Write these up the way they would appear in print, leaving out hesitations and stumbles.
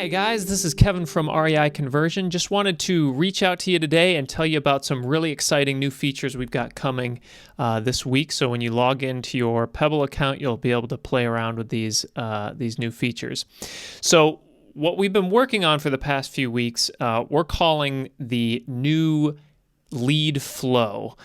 Hi guys, this is Kevin from REI Conversion. Just wanted to reach out to you today and tell you about some really exciting new features we've got coming this week. So when you log into your Pebble account, you'll be able to play around with these new features. So what we've been working on for the past few weeks, we're calling the new lead flow.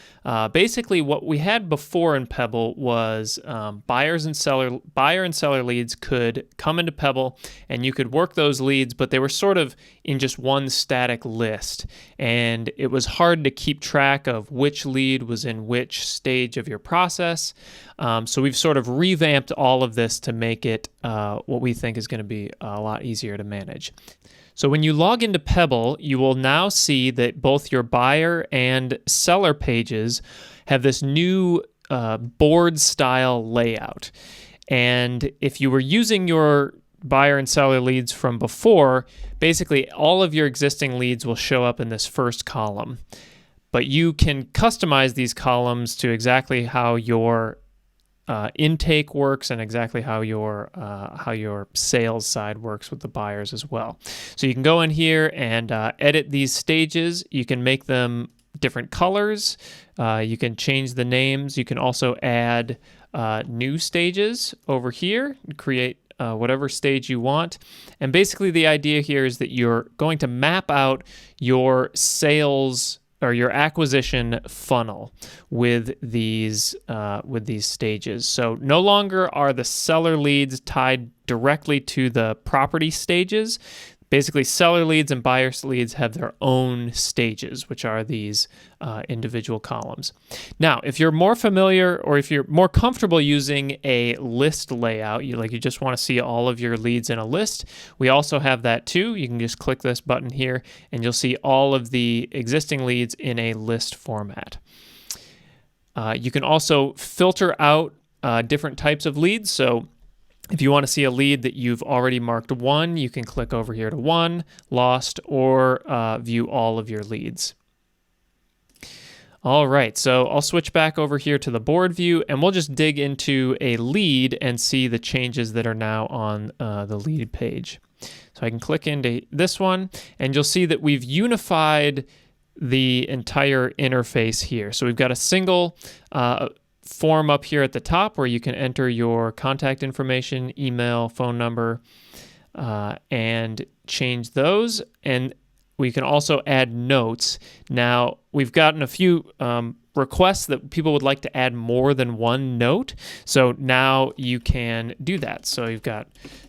Basically, what we had before in Pebble was buyer and seller leads could come into Pebble, and you could work those leads, but they were sort of in just one static list, and it was hard to keep track of which lead was in which stage of your process. So we've sort of revamped all of this to make it what we think is going to be a lot easier to manage. So when you log into Pebble, you will now see that both your buyer and seller pages have this new board style layout. And if you were using your buyer and seller leads from before, basically all of your existing leads will show up in this first column. But you can customize these columns to exactly how your intake works and exactly how your sales side works with the buyers as well. So you can go in here and edit these stages. You can make them different colors. You can change the names. You can also add new stages over here and create whatever stage you want. And basically the idea here is that you're going to map out your sales or your acquisition funnel with these stages. So no longer are the seller leads tied directly to the property stages. Basically, seller leads and buyer leads have their own stages, which are these individual columns. Now, if you're more familiar or if you're more comfortable using a list layout, you just want to see all of your leads in a list, we also have that too. You can just click this button here and you'll see all of the existing leads in a list format. You can also filter out different types of leads. So if you want to see a lead that you've already marked one, you can click over here to one, lost, or view all of your leads. All right, so I'll switch back over here to the board view, and we'll just dig into a lead and see the changes that are now on the lead page. So I can click into this one, and you'll see that we've unified the entire interface here. So we've got a single form up here at the top where you can enter your contact information, email, phone number, and change those. And we can also add notes. Now, we've gotten a few requests that people would like to add more than one note. So now you can do that. So you've got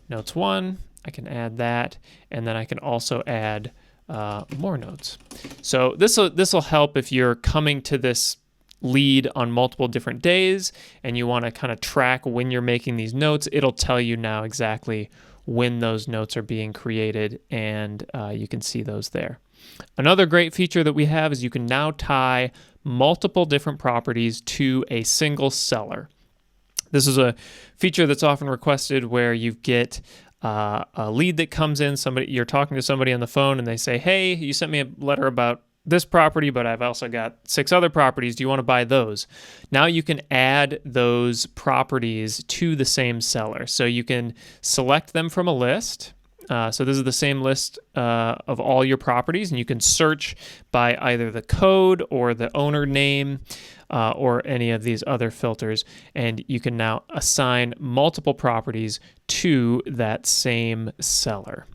notes 1, I can add that, and then I can also add more notes. So this will help if you're coming to this lead on multiple different days and you want to kind of track when you're making these notes. It'll tell you now exactly when those notes are being created, and you can see those there. Another great feature that we have is you can now tie multiple different properties to a single seller. This is a feature that's often requested where you get a lead that comes in, you're talking to somebody on the phone and they say, hey, you sent me a letter about this property, but I've also got 6 other properties. Do you want to buy those? Now you can add those properties to the same seller. So you can select them from a list. So this is the same list of all your properties, and you can search by either the code or the owner name or any of these other filters, and you can now assign multiple properties to that same seller.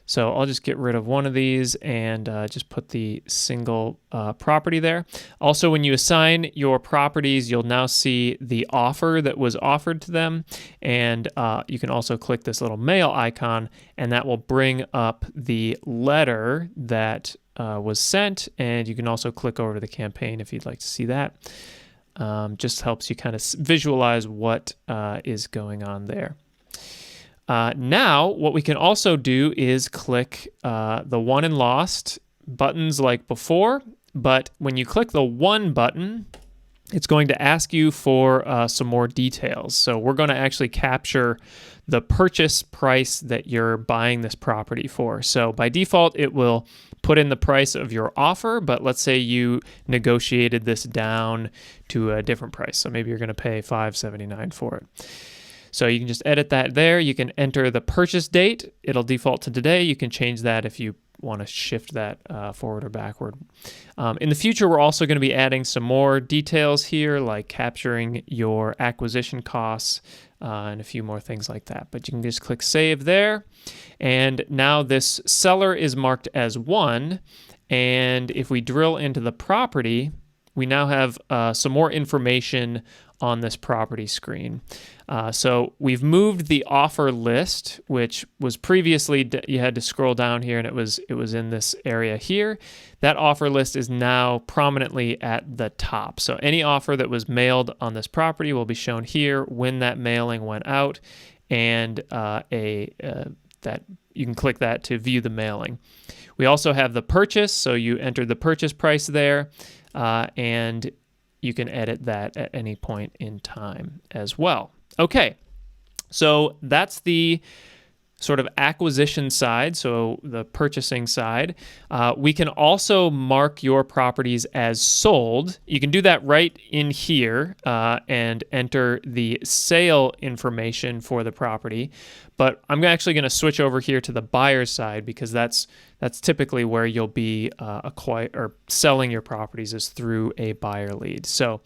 So I'll just get rid of one of these and just put the single property there. Also, when you assign your properties, you'll now see the offer that was offered to them. And you can also click this little mail icon, and that will bring up the letter that was sent. And you can also click over to the campaign if you'd like to see that. Just helps you kind of visualize what is going on there. Now, what we can also do is click the won and lost buttons like before, but when you click the one button, it's going to ask you for some more details. So we're going to actually capture the purchase price that you're buying this property for. So by default, it will put in the price of your offer, but let's say you negotiated this down to a different price. So maybe you're going to pay $579 for it. So you can just edit that there. You can enter the purchase date. It'll default to today. You can change that if you want to shift that forward or backward. In the future, we're also going to be adding some more details here, like capturing your acquisition costs and a few more things like that. But you can just click save there. And now this seller is marked as 1. And if we drill into the property, we now have some more information on this property screen. So we've moved the offer list, which was previously you had to scroll down here and it was in this area here. That offer list is now prominently at the top. So any offer that was mailed on this property will be shown here when that mailing went out, and that you can click that to view the mailing. We also have the purchase, so you enter the purchase price there, and you can edit that at any point in time as well. Okay, so that's the sort of acquisition side, so the purchasing side. We can also mark your properties as sold. You can do that right in here and enter the sale information for the property. But I'm actually going to switch over here to the buyer's side because that's typically where you'll be selling your properties is through a buyer lead. So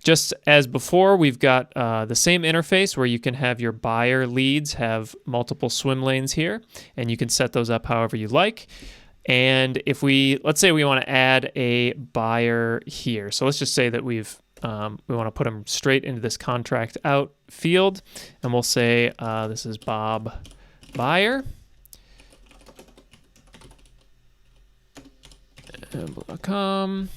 just as before, we've got the same interface where you can have your buyer leads have multiple swim lanes here, and you can set those up however you like. And if let's say we want to add a buyer here. So let's just say that we want to put them straight into this contract out field, and we'll say this is Bob Buyer. .com,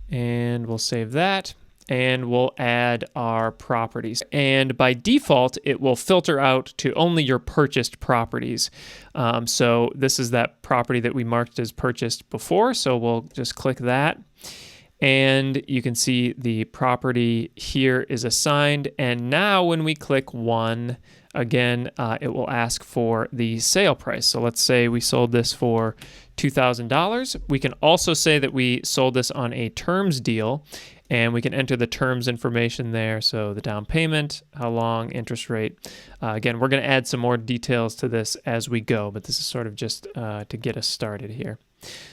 and we'll save that, and we'll add our properties. And by default, it will filter out to only your purchased properties. So this is that property that we marked as purchased before, so we'll just click that. And you can see the property here is assigned. And now when we click 1, again, it will ask for the sale price. So let's say we sold this for $2,000. We can also say that we sold this on a terms deal, and we can enter the terms information there. So the down payment, how long, interest rate. Again, we're going to add some more details to this as we go, but this is sort of just to get us started here.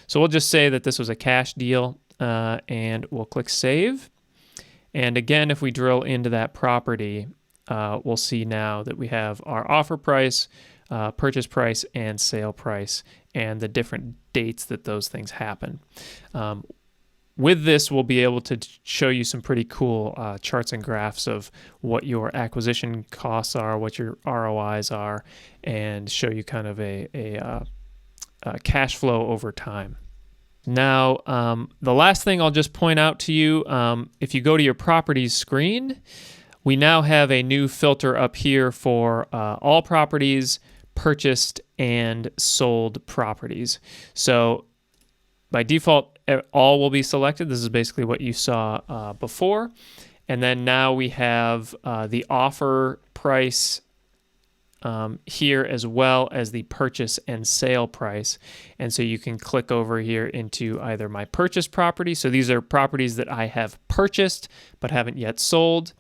So we'll just say that this was a cash deal, and we'll click save. And again, if we drill into that property, we'll see now that we have our offer price, purchase price, and sale price, and the different dates that those things happen. With this, we'll be able to show you some pretty cool charts and graphs of what your acquisition costs are, what your ROIs are, and show you kind of a cash flow over time. Now, the last thing I'll just point out to you, if you go to your properties screen, we now have a new filter up here for all properties, purchased and sold properties. So by default, all will be selected. This is basically what you saw before. And then now we have the offer price here, as well as the purchase and sale price. And so you can click over here into either my purchase property. So these are properties that I have purchased but haven't yet sold.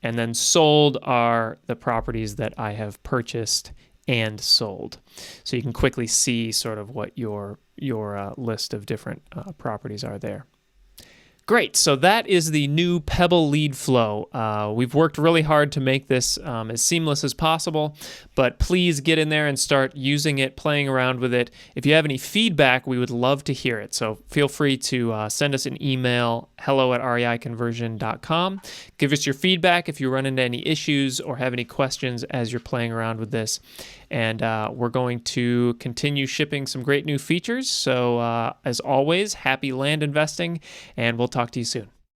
And then sold are the properties that I have purchased and sold. So you can quickly see sort of what your list of different properties are there. Great, so that is the new Pebble lead flow. We've worked really hard to make this as seamless as possible, but please get in there and start using it, playing around with it. If you have any feedback, we would love to hear it. So feel free to send us an email, hello@reiconversion.com. Give us your feedback if you run into any issues or have any questions as you're playing around with this. And we're going to continue shipping some great new features. So as always, happy land investing, and we'll talk to you soon.